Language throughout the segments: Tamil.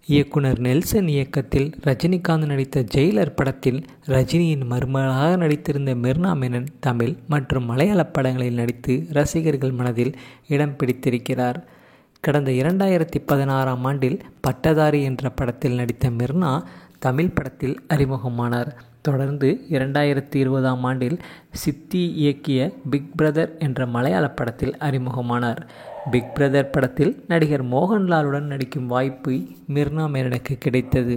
இயக்குனர் நெல்சன் இயக்கத்தில் ரஜினிகாந்த் நடித்த ஜெயிலர் படத்தில் ரஜினியின் மருமகளாக நடித்திருந்த மிர்னா மேனன் தமிழ் மற்றும் மலையாள படங்களில் நடித்து ரசிகர்கள் மனதில் இடம் பிடித்திருக்கிறார். கடந்த 2016ஆம் ஆண்டில் பட்டதாரி என்ற படத்தில் நடித்த மிர்னா தமிழ் படத்தில் அறிமுகமானார். தொடர்ந்து 2020ஆம் ஆண்டில் சித்தி இயக்கிய பிக் பிரதர் என்ற மலையாள படத்தில் அறிமுகமானார். பிக் பிரதர் படத்தில் நடிகர் மோகன்லாலுடன் நடிக்கும் வாய்ப்பு மிர்னா மேனனுக்கு கிடைத்தது.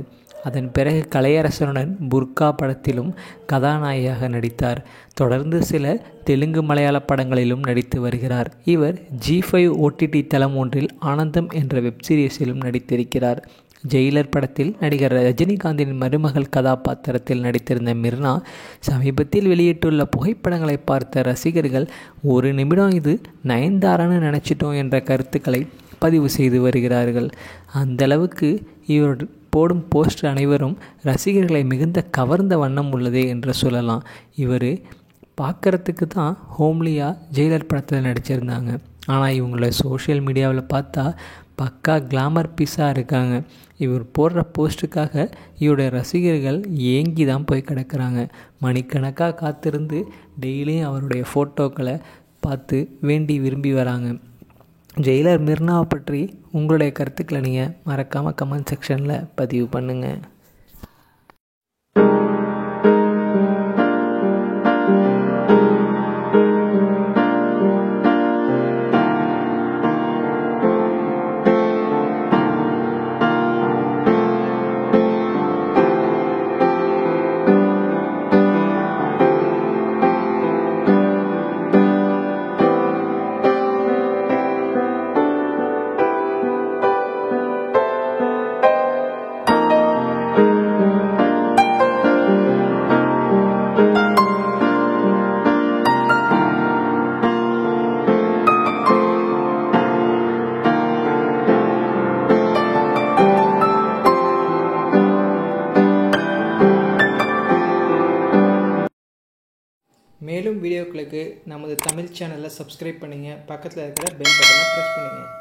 அதன் பிறகு கலையரசனுடன் புர்கா படத்திலும் கதாநாயகியாக நடித்தார். தொடர்ந்து சில தெலுங்கு மலையாள படங்களிலும் நடித்து வருகிறார். இவர் G5 OTT தளம் ஒன்றில் ஆனந்தம் என்ற வெப்சீரிஸிலும் நடித்திருக்கிறார். ஜெயிலர் படத்தில் நடிகர் ரஜினிகாந்தின் மருமகள் கதாபாத்திரத்தில் நடித்திருந்த மிர்னா சமீபத்தில் வெளியிட்டுள்ள புகைப்படங்களை பார்த்த ரசிகர்கள் ஒரு நிமிடம் இது நயன்தாரான்னு நினச்சிட்டோம் என்ற கருத்துக்களை பதிவு செய்து வருகிறார்கள். அந்தளவுக்கு இவர் போடும் போஸ்ட் அனைவரும் ரசிகர்களை மிகுந்த கவர்ந்த வண்ணம் உள்ளதே என்று சொல்லலாம். இவர் பார்க்குறதுக்கு தான் ஹோம்லியாக ஜெயிலர் படத்தில் நடிச்சிருந்தாங்க. ஆனால் இவங்கள சோஷியல் மீடியாவில் பார்த்தா பக்கா கிளாமர் பீஸாக இருக்காங்க. இவர் போடுற போஸ்ட்டுக்காக இவருடைய ரசிகர்கள் ஏங்கி தான் போய் கிடக்கிறாங்க. மணிக்கணக்காக காத்திருந்து டெய்லியும் அவருடைய ஃபோட்டோக்களை பார்த்து வேண்டி விரும்பி வராங்க. ஜெயிலர் மிர்னாவை பற்றி உங்களுடைய கருத்துக்களை நீங்கள் மறக்காமல் கமெண்ட் செக்ஷனில் பதிவு பண்ணுங்கள். மேலும் வீடியோக்களுக்கு நமது தமிழ் சேனலை சப்ஸ்கிரைப் பண்ணுங்கள். பக்கத்தில் இருக்கிற பெல் பட்டனை ப்ரெஸ் பண்ணுங்கள்.